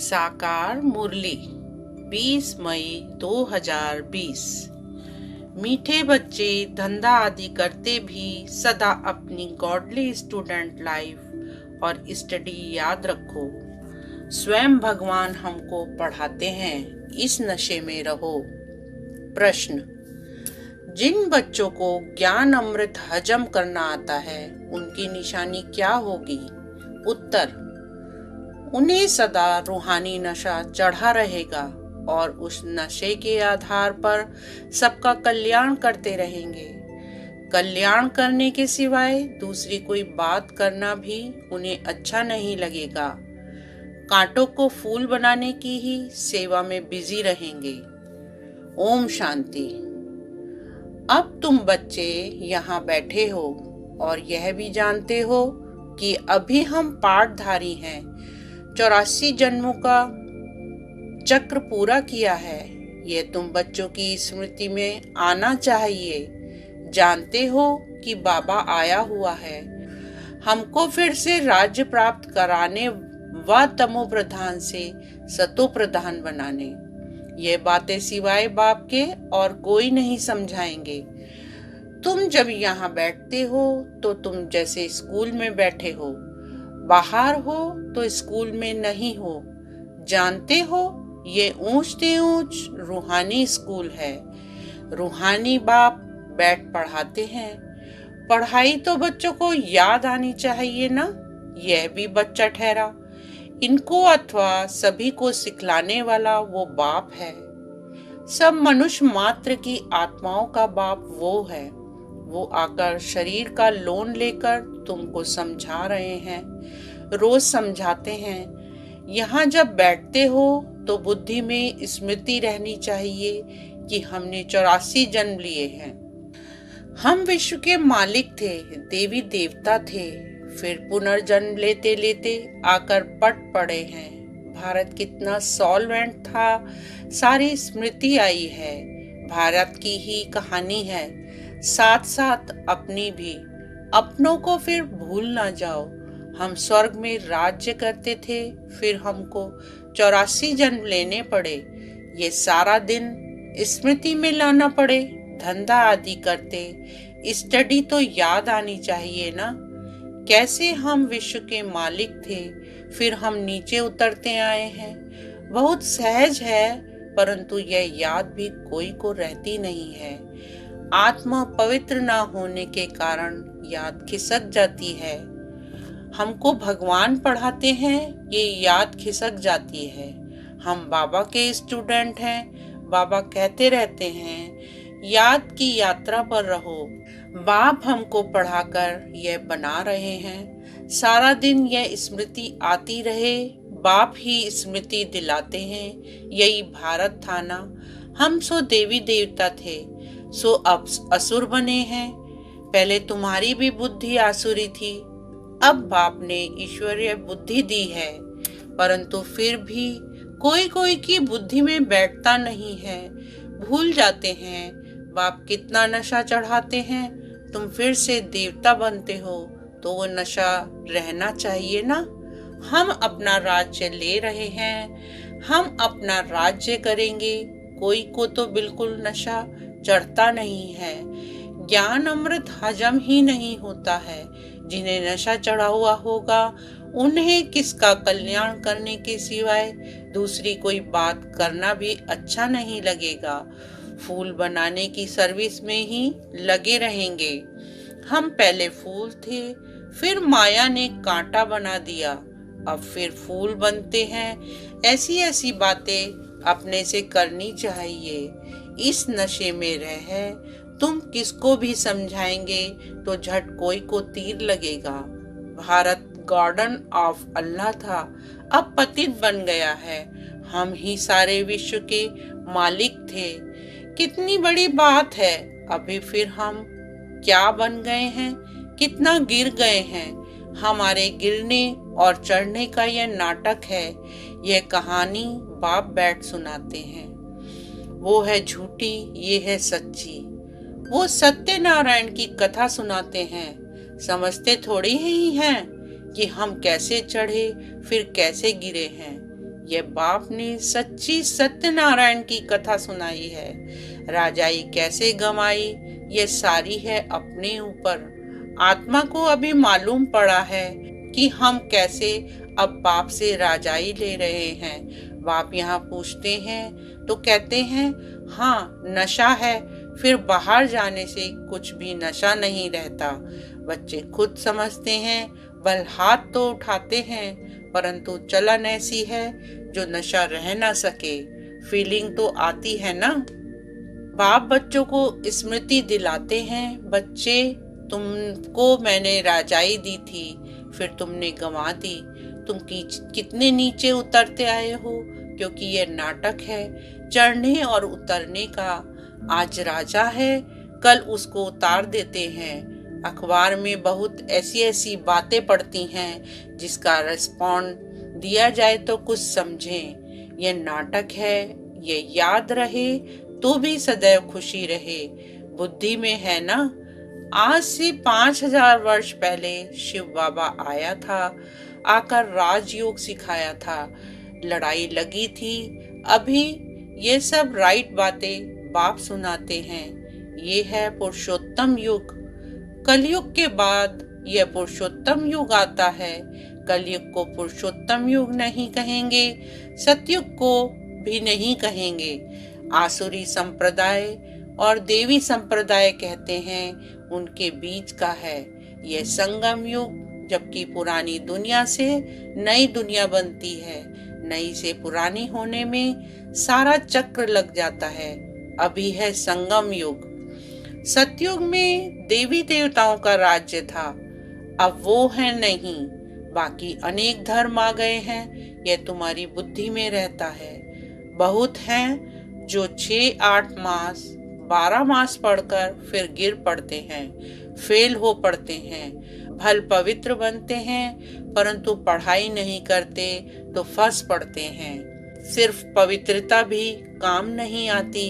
साकार मुरली 20 मई 2020। मीठे बच्चे धंधा आदि करते भी सदा अपनी गॉडली स्टूडेंट लाइफ और स्टडी याद रखो। स्वयं भगवान हमको पढ़ाते हैं, इस नशे में रहो। प्रश्न: जिन बच्चों को ज्ञान अमृत हजम करना आता है उनकी निशानी क्या होगी? उत्तर: उन्हें सदा रूहानी नशा चढ़ा रहेगा और उस नशे के आधार पर सबका कल्याण करते रहेंगे। कल्याण करने के सिवाय दूसरी कोई बात करना भी उन्हें अच्छा नहीं लगेगा। कांटों को फूल बनाने की ही सेवा में बिजी रहेंगे। ओम शांति। अब तुम बच्चे यहाँ बैठे हो और यह भी जानते हो कि अभी हम पाठधारी हैं। 84 जन्मों का चक्र पूरा किया है। ये तुम बच्चों की स्मृति में आना चाहिए। जानते हो कि बाबा आया हुआ है हमको फिर से राज्य प्राप्त कराने व तमो प्रधान से सतो प्रधान बनाने। ये बातें सिवाय बाप के और कोई नहीं समझाएंगे। तुम जब यहाँ बैठते हो तो तुम जैसे स्कूल में बैठे हो, बाहर हो तो स्कूल में नहीं हो। जानते हो ये ऊंच से ऊंच रूहानी स्कूल है। रूहानी बाप बैठ पढ़ाते हैं। पढ़ाई तो बच्चों को याद आनी चाहिए ना। यह भी बच्चा ठहरा। इनको अथवा सभी को सिखलाने वाला वो बाप है। सब मनुष्य मात्र की आत्माओं का बाप वो है। वो आकर शरीर का लोन लेकर तुमको समझा रहे हैं, रोज समझाते हैं। यहाँ जब बैठते हो तो बुद्धि में स्मृति रहनी चाहिए कि हमने 84 जन्म लिए हैं। हम विश्व के मालिक थे, देवी देवता थे, फिर पुनर्जन्म लेते लेते आकर पट पड़े हैं। भारत कितना सॉल्वेंट था, सारी स्मृति आई है। भारत की ही कहानी है, साथ साथ अपनी भी। अपनों को फिर भूल ना जाओ। हम स्वर्ग में राज्य करते थे, फिर हमको 84 जन्म लेने पड़े। ये सारा दिन स्मृति में लाना पड़े। धंधा आदि करते स्टडी तो याद आनी चाहिए ना। कैसे हम विश्व के मालिक थे, फिर हम नीचे उतरते आए हैं। बहुत सहज है, परंतु यह याद भी कोई को रहती नहीं है। आत्मा पवित्र ना होने के कारण याद खिसक जाती है। हमको भगवान पढ़ाते हैं, ये याद खिसक जाती है। हम बाबा के स्टूडेंट हैं। बाबा कहते रहते हैं याद की यात्रा पर रहो। बाप हमको पढ़ाकर यह बना रहे हैं। सारा दिन यह स्मृति आती रहे। बाप ही स्मृति दिलाते हैं। यही भारत था ना। हम सो देवी देवता थे, सो अब असुर बने हैं। पहले तुम्हारी भी बुद्धि आसुरी थी, अब बाप ने ईश्वरीय बुद्धि दी है। परंतु फिर भी कोई कोई की बुद्धि में बैठता नहीं है, भूल जाते हैं। बाप कितना नशा चढ़ाते हैं, तुम फिर से देवता बनते हो, तो वो नशा रहना चाहिए ना। हम अपना राज्य ले रहे हैं, हम अपना राज्य करेंगे। कोई को तो बिल्कुल नशा चढ़ता नहीं है। ज्ञान अमृत हजम ही नहीं होता है। जिन्हें नशा चढ़ा हुआ होगा उन्हें किसका कल्याण करने के सिवाय दूसरी कोई बात करना भी अच्छा नहीं लगेगा। फूल बनाने की सर्विस में ही लगे रहेंगे। हम पहले फूल थे, फिर माया ने कांटा बना दिया, अब फिर फूल बनते हैं। ऐसी ऐसी बातें अपने से करनी चाहिए। इस नशे में रह तुम किसको भी समझाएंगे तो झट कोई को तीर लगेगा। भारत गार्डन ऑफ अल्लाह था, अब पतित बन गया है। हम ही सारे विश्व के मालिक थे। कितनी बड़ी बात है। अभी फिर हम क्या बन गए हैं, कितना गिर गए हैं। हमारे गिरने और चढ़ने का यह नाटक है। यह कहानी बाप बैठ सुनाते हैं। वो है झूठी, ये है सच्ची। वो सत्यनारायण की कथा सुनाते हैं। समझते थोड़ी ही हैं कि हम कैसे चढ़े फिर कैसे गिरे हैं। ये बाप ने सच्ची सत्यनारायण की कथा सुनाई है। राजाई कैसे गंवाई ये सारी है अपने ऊपर। आत्मा को अभी मालूम पड़ा है कि हम कैसे अब बाप से राजाई ले रहे हैं। बाप यहाँ पूछते हैं तो कहते हैं हाँ नशा है, फिर बाहर जाने से कुछ भी नशा नहीं रहता। बच्चे खुद समझते हैं, बल हाथ तो उठाते हैं, परंतु चलन ऐसी है जो नशा रह ना सके। फीलिंग तो आती है ना। बाप बच्चों को स्मृति दिलाते हैं, बच्चे तुमको मैंने राजाई दी थी, फिर तुमने गंवा दी। तुम कितने नीचे उतरते आए हो, क्योंकि ये नाटक है चढ़ने और उतरने का। आज राजा है, कल उसको उतार देते हैं। अखबार में बहुत ऐसी ऐसी बातें पढ़ती हैं जिसका रिस्पॉन्ड दिया जाए तो कुछ समझें। ये नाटक है, ये याद रहे तो भी सदैव खुशी रहे। बुद्धि में है ना। आज से 5000 वर्ष पहले शिव बाबा आया था, आकर राजयोग सिखाया था। लड़ाई लगी थी, अभी ये सब राइट बातें बाप सुनाते हैं। ये है पुरुषोत्तम युग। कलयुग के बाद यह पुरुषोत्तम युग आता है। कलयुग को पुरुषोत्तम युग नहीं कहेंगे, सतयुग को भी नहीं कहेंगे। आसुरी संप्रदाय और देवी संप्रदाय कहते हैं, उनके बीच का है यह संगम युग। जबकि पुरानी दुनिया से नई दुनिया बनती है, नई से पुरानी होने में सारा चक्र लग जाता है। अभी है संगम युग। सतयुग में देवी देवताओं का राज्य था, अब वो है नहीं। बाकी अनेक धर्म आ गए हैं, यह तुम्हारी बुद्धि में रहता है। बहुत हैं जो 6-8 मास 12 मास पढ़कर फिर गिर पड़ते हैं, फेल हो पड़ते हैं। भल पवित्र बनते हैं, परंतु पढ़ाई नहीं करते तो फंस पड़ते हैं। सिर्फ पवित्रता भी काम नहीं आती।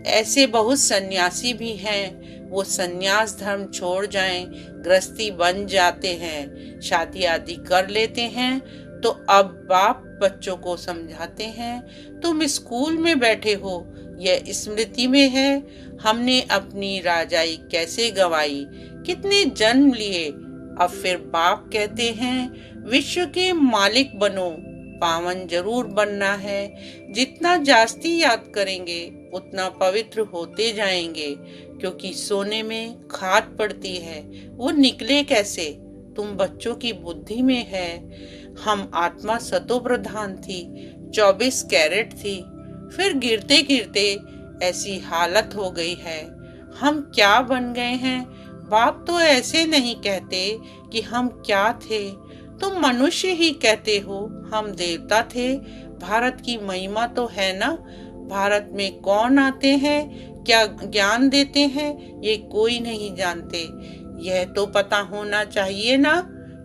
ऐसे बहुत सन्यासी भी हैं, वो सन्यास धर्म छोड़ जाएं, गृहस्थी बन जाते हैं, शादी आदि कर लेते हैं। तो अब बाप बच्चों को समझाते हैं, तुम स्कूल में बैठे हो, यह स्मृति में है हमने अपनी राजाई कैसे गंवाई, कितने जन्म लिए। अब फिर बाप कहते हैं विश्व के मालिक बनो, पावन जरूर बनना है। जितना जास्ती याद करेंगे उतना पवित्र होते जाएंगे, क्योंकि सोने में खाद पड़ती है, वो निकले कैसे। तुम बच्चों की बुद्धि में है। हम आत्मा सतो प्रधान थी, 24 कैरेट थी, फिर गिरते गिरते ऐसी हालत हो गई है। हम क्या बन गए हैं। बाप तो ऐसे नहीं कहते कि हम क्या थे, तुम मनुष्य ही कहते हो, हम देवता थे। भारत की महिमा तो है ना। भारत में कौन आते हैं, क्या ज्ञान देते हैं, ये कोई नहीं जानते। यह तो पता होना चाहिए ना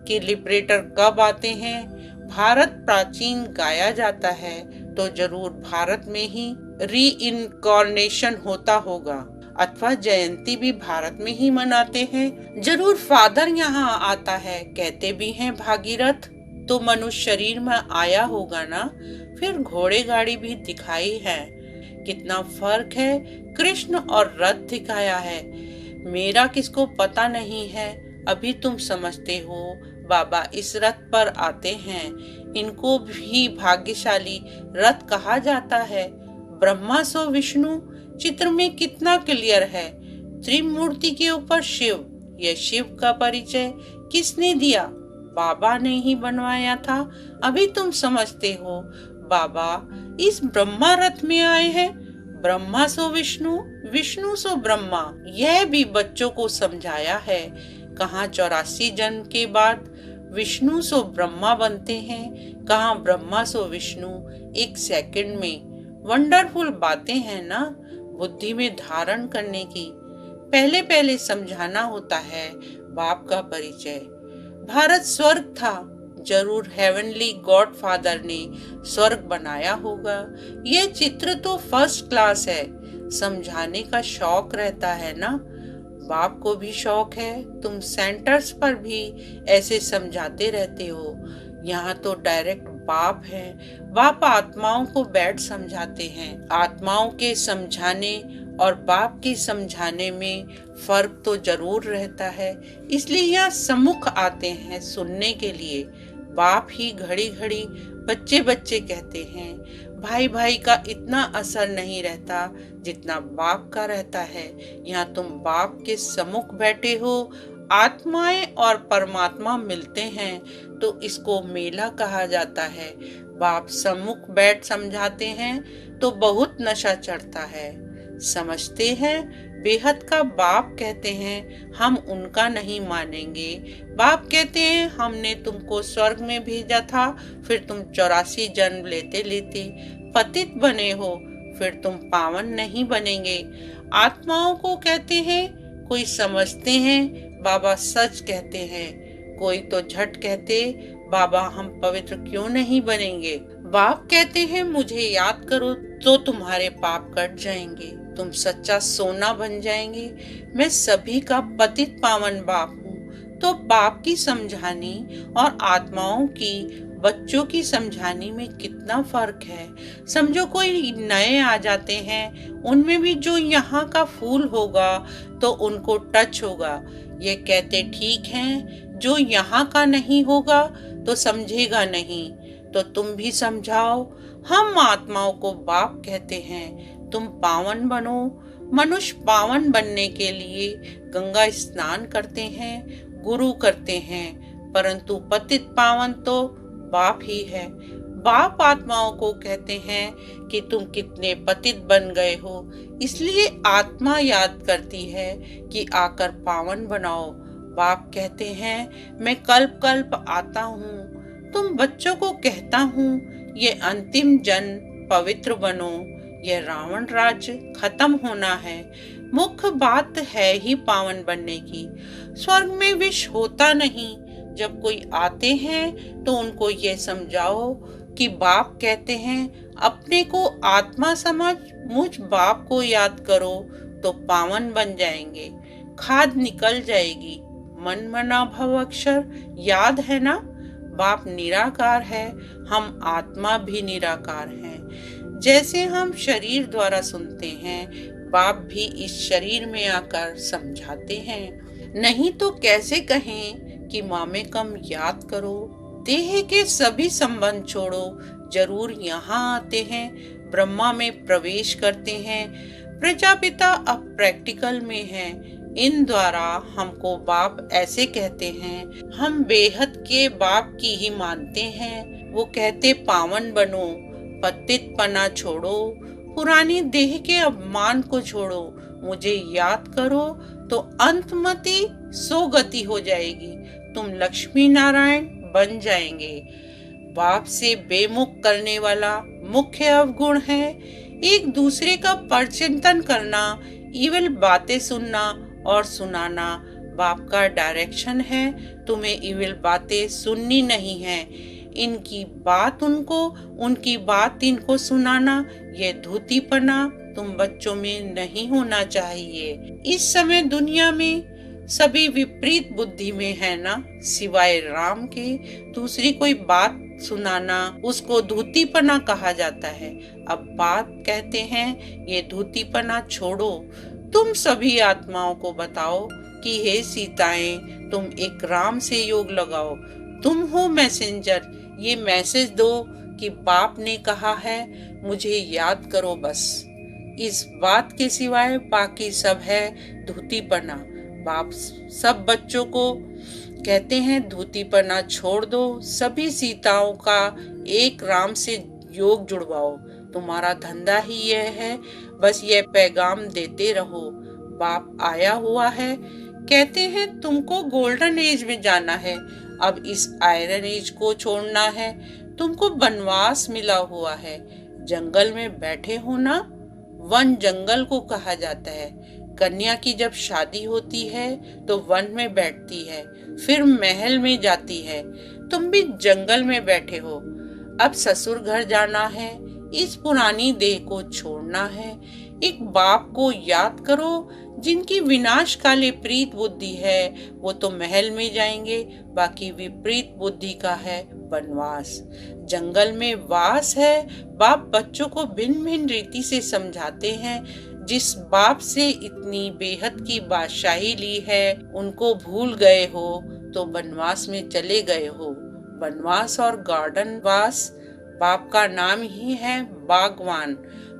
कि लिबरेटर कब आते हैं। भारत प्राचीन गाया जाता है तो जरूर भारत में ही रीइनकॉर्नेशन होता होगा, अथवा जयंती भी भारत में ही मनाते हैं। जरूर फादर यहाँ आता है, कहते भी हैं भागीरथ तो मनुष्य शरीर में आया होगा ना। फिर घोड़े गाड़ी भी दिखाई है, कितना फर्क है। कृष्ण और रथ दिखाया है, मेरा किसको पता नहीं है। अभी तुम समझते हो बाबा इस रथ पर आते हैं, इनको भी भाग्यशाली रथ कहा जाता है। ब्रह्मा सो विष्णु चित्र में कितना क्लियर है। त्रिमूर्ति के ऊपर शिव, यह शिव का परिचय किसने दिया, बाबा ने ही बनवाया था। अभी तुम समझते हो बाबा इस ब्रह्मा रथ में आए हैं। ब्रह्मा सो विष्णु, विष्णु सो ब्रह्मा, यह भी बच्चों को समझाया है। कहाँ 84 जन्म के बाद विष्णु सो ब्रह्मा बनते हैं, कहाँ ब्रह्मा सो विष्णु 1 सेकंड में। वंडरफुल बातें हैं ना बुद्धि में धारण करने की। पहले पहले समझाना होता है बाप का परिचय। भारत स्वर्ग था, जरूर हेवनली गॉड फादर ने स्वर्ग बनाया होगा। यह चित्र तो फर्स्ट क्लास है, समझाने का शौक रहता है ना। बाप को भी शौक है, तुम सेंटर्स पर भी ऐसे समझाते रहते हो। यहाँ तो डायरेक्ट बाप है। बाप आत्माओं को बैठ समझाते हैं। आत्माओं के समझाने और बाप के समझाने में फर्क तो जरूर रहता है, इसलिए यहाँ सम्मुख आते हैं सुनने के लिए। बाप ही घड़ी घड़ी बच्चे बच्चे कहते हैं। भाई भाई का इतना असर नहीं रहता जितना बाप का रहता है। यहाँ तुम बाप के सम्मुख बैठे हो, आत्माएं और परमात्मा मिलते हैं तो इसको मेला कहा जाता है। बाप सम्मुख बैठ समझाते हैं तो बहुत नशा चढ़ता है। समझते हैं बेहद का बाप कहते हैं हम उनका नहीं मानेंगे। बाप कहते हैं हमने तुमको स्वर्ग में भेजा था, फिर तुम 84 जन्म लेते लेते पतित बने हो, फिर तुम पावन नहीं बनेंगे। आत्माओं को कहते हैं कोई समझते हैं बाबा सच कहते हैं, कोई तो झट कहते बाबा हम पवित्र क्यों नहीं बनेंगे। बाप कहते हैं मुझे याद करो तो तुम्हारे पाप कट जाएंगे, तुम सच्चा सोना बन जाएंगे। मैं सभी का पतित पावन बाप हूँ। तो बाप की समझानी और आत्माओं की बच्चों की समझानी में कितना फर्क है। समझो कोई नए आ जाते हैं, उनमें भी जो यहाँ का फूल होगा तो उनको टच होगा। ये कहते ठीक है, जो यहाँ का नहीं होगा तो समझेगा नहीं। तो तुम भी समझाओ। हम आत्माओं को बाप कहते हैं तुम पावन बनो। मनुष्य पावन बनने के लिए गंगा स्नान करते हैं, गुरु करते हैं, परंतु पतित पावन तो बाप ही है। बाप आत्माओं को कहते हैं कि तुम कितने पतित बन गए हो, इसलिए आत्मा याद करती है कि आकर पावन बनाओ। बाप कहते हैं मैं कल्प कल्प आता हूँ, तुम बच्चों को कहता हूँ ये अंतिम जन्म पवित्र बनो, यह रावण राज्य खत्म होना है। मुख्य बात है ही पावन बनने की। स्वर्ग में विष होता नहीं। जब कोई आते हैं तो उनको ये समझाओ कि बाप कहते हैं अपने को आत्मा समझ मुझ बाप को याद करो तो पावन बन जाएंगे, खाद निकल जाएगी। मन मना भव अक्षर याद है ना। बाप निराकार है, हम आत्मा भी निराकार हैं। जैसे हम शरीर द्वारा सुनते हैं, बाप भी इस शरीर में आकर समझाते हैं। नहीं तो कैसे कहें कि मामे कम याद करो। देह के सभी संबंध छोड़ो, जरूर यहाँ आते हैं, ब्रह्मा में प्रवेश करते हैं। प्रजापिता अब प्रैक्टिकल में है। इन द्वारा हमको बाप ऐसे कहते हैं, हम बेहद के बाप की ही मानते हैं। वो कहते पावन बनो, पतित पना छोड़ो, पुरानी देह के अपमान को छोड़ो, मुझे याद करो तो अंतमति सो गति हो जाएगी, तुम लक्ष्मी नारायण बन जाएंगे। बाप से बेमुख करने वाला मुख्य अवगुण है। एक दूसरे का परचिंतन करना, इवल बातें सुनना और सुनाना बाप का डायरेक्शन है। तुम्हें इविल बातें सुननी नहीं है, इनकी बात उनको, उनकी बात इनको सुनाना, ये धूतीपना तुम बच्चों में नहीं होना चाहिए। इस समय दुनिया में सभी विपरीत बुद्धि में है ना, सिवाय राम के दूसरी कोई बात सुनाना उसको धूतीपना कहा जाता है। अब बाप कहते हैं ये धूतीपना छोड़ो। तुम सभी आत्माओं को बताओ कि हे सीताएं, तुम एक राम से योग लगाओ। तुम हो मैसेंजर, ये मैसेज दो कि बाप ने कहा है मुझे याद करो बस। इस बात के सिवाय बाकी सब है धूतीपना। बाप सब बच्चों को कहते हैं धूतीपना छोड़ दो, सभी सीताओं का एक राम से योग जुड़वाओ। तुम्हारा धंधा ही यह है, बस ये पैगाम देते रहो। बाप आया हुआ है, कहते हैं तुमको गोल्डन एज में जाना है, अब इस आयरन एज को छोड़ना है। तुमको वनवास मिला हुआ है, जंगल में बैठे हो ना। वन जंगल को कहा जाता है। कन्या की जब शादी होती है तो वन में बैठती है, फिर महल में जाती है। तुम भी जंगल में बैठे हो। अब ससुर घर जाना है, इस पुरानी देह को छोड़ना है। एक बाप को याद करो जिनकी विनाशकाली प्रीत बुद्धि है वो तो महल में जाएंगे, बाकी विपरीत बुद्धि का है वनवास। जंगल में वास है। बाप बच्चों को भिन्न भिन्न रीति से समझाते हैं। जिस बाप से इतनी बेहद की बादशाही ली है उनको भूल गए हो तो वनवास में चले गए हो। वनवास और गार्डन वास बाप का नाम ही है बागवान।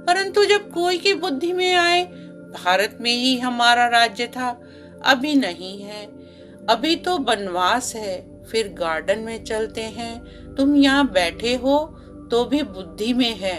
परंतु जब कोई की बुद्धि में आए भारत में ही हमारा राज्य था, अभी नहीं है, अभी तो वनवास है, फिर गार्डन में चलते हैं। तुम यहाँ बैठे हो तो भी बुद्धि में है।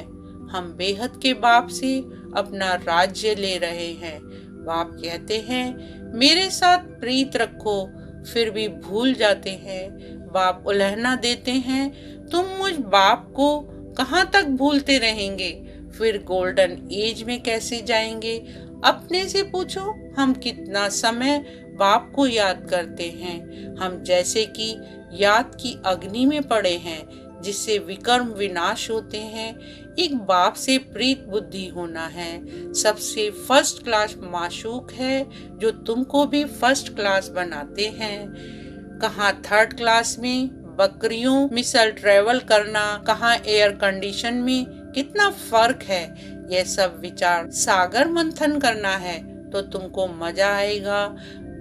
हम बेहद के बाप से अपना राज्य ले रहे हैं। बाप कहते हैं मेरे साथ प्रीत रखो, फिर भी भूल जाते हैं। बाप उल्हना देते हैं तुम मुझ बाप को कहाँ तक भूलते रहेंगे, फिर गोल्डन एज में कैसे जाएंगे। अपने से पूछो हम कितना समय बाप को याद करते हैं। हम जैसे कि याद की अग्नि में पड़े हैं जिससे विकर्म विनाश होते हैं। एक बाप से प्रीत बुद्धि होना है। सबसे फर्स्ट क्लास माशूक है जो तुमको भी फर्स्ट क्लास बनाते हैं। कहाँ थर्ड क्लास में बकरियों मिसल ट्रेवल करना, कहाँ एयर कंडीशन में, कितना फर्क है। यह सब विचार सागर मंथन करना है तो तुमको मजा आएगा।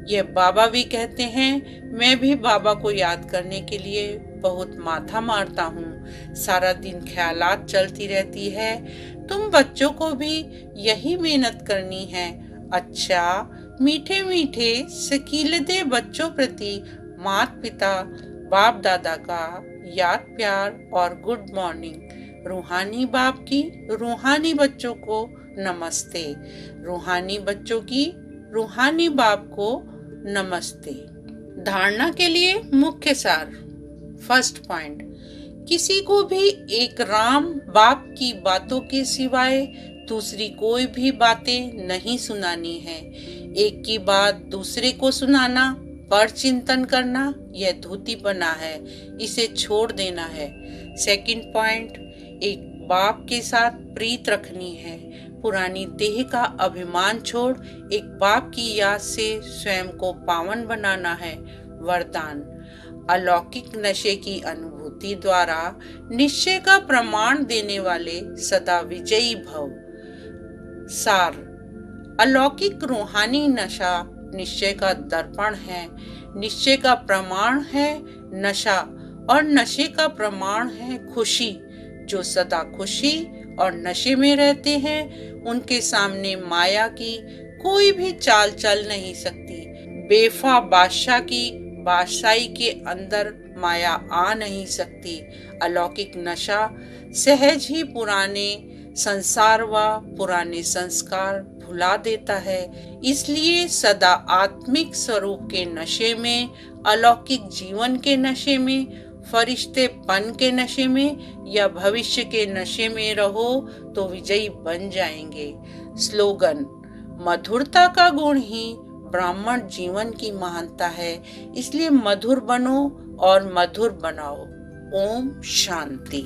ये बाबा भी कहते हैं मैं भी बाबा को याद करने के लिए बहुत माथा मारता हूँ। सारा दिन ख्यालात चलती रहती है। तुम बच्चों को भी यही मेहनत करनी है। अच्छा मीठे मीठे सकीलते बच्चों प्रति माता पिता बाप दादा का याद प्यार और गुड मॉर्निंग। रूहानी बाप की रूहानी बच्चों को नमस्ते। रूहानी बच्चों की रूहानी बाप को नमस्ते। धारणा के लिए मुख्य सार। फर्स्ट पॉइंट, किसी को भी एक राम बाप की बातों के सिवाय दूसरी कोई भी बातें नहीं सुनानी है। एक की बात दूसरे को सुनाना, पर चिंतन करना, यह धूतीपना है, इसे छोड़ देना है। सेकंड पॉइंट, एक बाप के साथ प्रीत रखनी है। पुरानी देह का अभिमान छोड़ एक बाप की याद से स्वयं को पावन बनाना है। वरदान, अलौकिक नशे की अनुभूति द्वारा निश्चय का प्रमाण देने वाले सदा विजयी भव। सार, अलौकिक रूहानी नशा निश्चय का दर्पण है। निश्चय का प्रमाण है नशा और नशे का प्रमाण है खुशी। जो सदा खुशी और नशे में रहते हैं उनके सामने माया की कोई भी चाल चल नहीं सकती। बेफा बादशाह की बादशाही के अंदर माया आ नहीं सकती। अलौकिक नशा सहज ही पुराने संसार व पुराने संस्कार भुला देता है। इसलिए सदा आत्मिक स्वरूप के नशे में, अलौकिक जीवन के नशे में, फरिश्तेपन के नशे में या भविष्य के नशे में रहो तो विजयी बन जाएंगे। स्लोगन, मधुरता का गुण ही ब्राह्मण जीवन की महानता है, इसलिए मधुर बनो और मधुर बनाओ। ओम शांति।